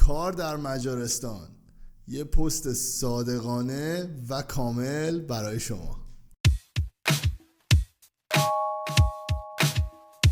کار در مجارستان، یه پست صادقانه و کامل برای شما.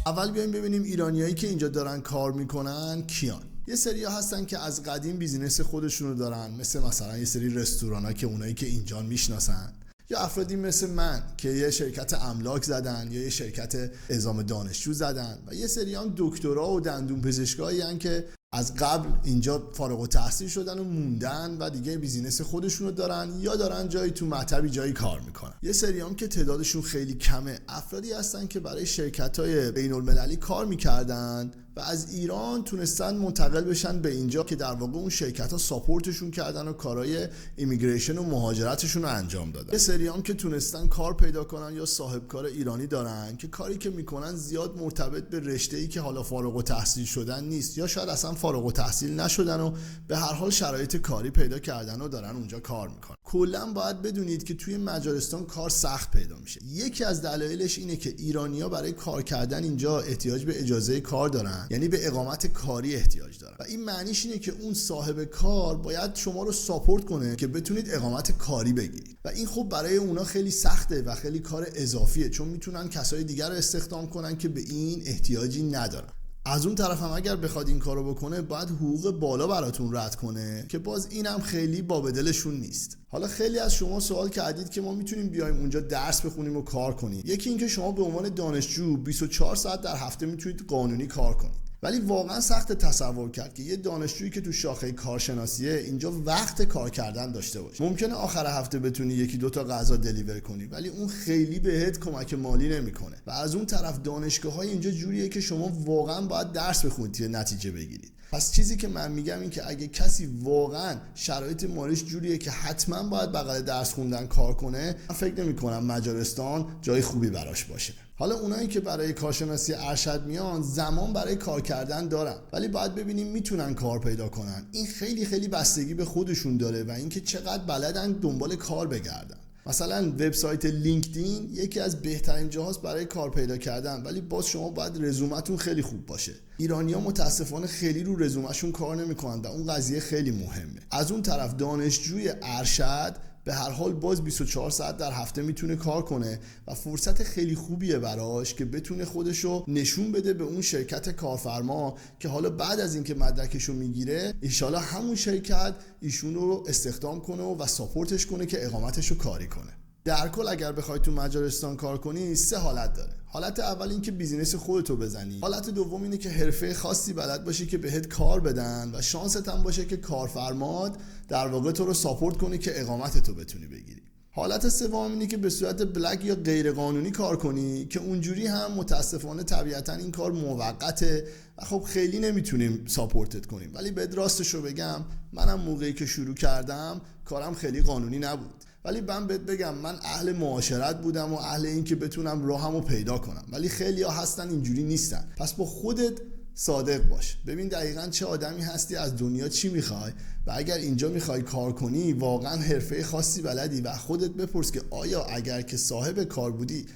اول بیایم ببینیم ایرانیایی که اینجا دارن کار میکنن کیان. یه سری ها هستن که از قدیم بیزینس خودشونو دارن، مثلا یه سری رستورانا که اونایی که اینجا میشناسن، یا افرادی مثل من که یه شرکت املاک زدن یا یه شرکت اعزام دانشجو زدن، و یه سری هم دکترا و دندون پزشکایی هستن که از قبل اینجا فارغ التحصیل شدن و موندن و دیگه بیزینس خودشونو دارن یا دارن جایی تو مطبی جایی کار میکنن. یه سری هم که تعدادشون خیلی کمه، افرادی هستن که برای شرکت‌های بین‌المللی کار میکردن و از ایران تونستن منتقل بشن به اینجا که در واقع اون شرکت‌ها ساپورتشون کردن و کارهای ایمیگریشن و مهاجرتشون رو انجام دادن. یه سری هم که تونستن کار پیدا کنن یا صاحب کار ایرانی دارن که کاری که میکنن زیاد مرتبط به رشته‌ای که حالا فارغ التحصیل شدن نیست، یا شاید اصلا فارغ التحصیل نشدن و به هر حال شرایط کاری پیدا کردن و دارن اونجا کار میکنن. کلا باید بدونید که توی مجارستان کار سخت پیدا میشه. یکی از دلایلش اینه که ایرانی‌ها برای کار کردن اینجا احتیاج به اجازه کار دارن، یعنی به اقامت کاری احتیاج دارن، و این معنیش اینه که اون صاحب کار باید شما رو ساپورت کنه که بتونید اقامت کاری بگیرید، و این خب برای اونا خیلی سخته و خیلی کار اضافیه، چون میتونن کسای دیگر رو استخدام کنن که به این احتیاجی ندارن. از اون طرف هم اگر بخواد این کارو بکنه باید حقوق بالا براتون رد کنه که باز اینم خیلی باب دلشون نیست. حالا خیلی از شما سوال کردید که ما میتونیم بیایم اونجا درس بخونیم و کار کنیم. یکی اینکه شما به عنوان دانشجو 24 ساعت در هفته میتونید قانونی کار کنید، ولی واقعا سخت تصور کرد که یه دانشجویی که تو شاخه کارشناسیه اینجا وقت کار کردن داشته باشه. ممکنه آخر هفته بتونی یکی دوتا غذا دلیور کنی، ولی اون خیلی بهت کمک مالی نمیکنه. و از اون طرف دانشگاه‌های اینجا جوریه که شما واقعا باید درس بخونید تا نتیجه بگیرید. پس چیزی که من میگم این که اگه کسی واقعا شرایط مالیش جوریه که حتما باید بغل درس خوندن کار کنه، من فکر نمی‌کنم مجارستان جای خوبی براش باشه. حالا اونایی که برای کارشناسی ارشد میان زمان برای کار کردن دارن، ولی باید ببینیم میتونن کار پیدا کنن. این خیلی خیلی بستگی به خودشون داره و اینکه چقدر بلدن دنبال کار بگردن. مثلا وبسایت لینکدین یکی از بهترین جاهاست برای کار پیدا کردن، ولی باز شما باید رزومتون خیلی خوب باشه. ایرانی‌ها متاسفانه خیلی رو رزومشون کار نمی‌کنن و اون قضیه خیلی مهمه. از اون طرف دانشجوی ارشد به هر حال باز 24 ساعت در هفته میتونه کار کنه و فرصت خیلی خوبیه براش که بتونه خودشو نشون بده به اون شرکت کارفرما که حالا بعد از اینکه مدرکشو میگیره انشالله همون شرکت ایشون رو استخدام کنه و ساپورتش کنه که اقامتشو کاری کنه. در کل اگر بخوای تو مجارستان کار کنی 3 حالت داره. حالت اول این که بیزینس خودتو بزنی. حالت دوم اینه که حرفه خاصی بلد باشی که بهت کار بدن و شانست هم باشه که کارفرمات در واقع تو رو ساپورت کنه که اقامتتو بتونی بگیری. حالت سوم اینه که به صورت بلک یا غیر قانونی کار کنی که اونجوری هم متاسفانه طبیعتا این کار موقته و خب خیلی نمیتونیم ساپورتت کنیم. ولی به راستشو بگم منم موقعی که شروع کردم کارم خیلی قانونی نبود، ولی من بهت بگم من اهل معاشرت بودم و اهل این که بتونم راهمو پیدا کنم، ولی خیلی ها هستن اینجوری نیستن. پس با خودت صادق باش، ببین دقیقاً چه آدمی هستی، از دنیا چی میخوای، و اگر اینجا میخوای کار کنی واقعاً حرفه خاصی بلدی و خودت بپرس که آیا اگر که صاحب کار بودی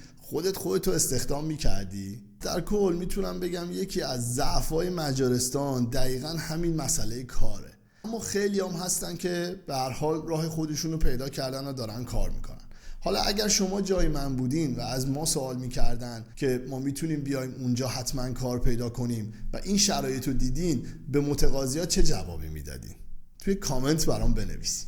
خودتو استخدام میکردی. در کل میتونم بگم یکی از ضعف‌های مجارستان دقیقاً همین مسئله کاره، اما خیلی هم هستن که به هر حال راه خودشونو پیدا کردن و دارن کار میکنن. حالا اگر شما جای من بودین و از ما سوال میکردن که ما میتونیم بیایم اونجا حتما کار پیدا کنیم و این شرایطو دیدین، به متقاضی‌ها چه جوابی میدادین؟ توی کامنت برام بنویسین.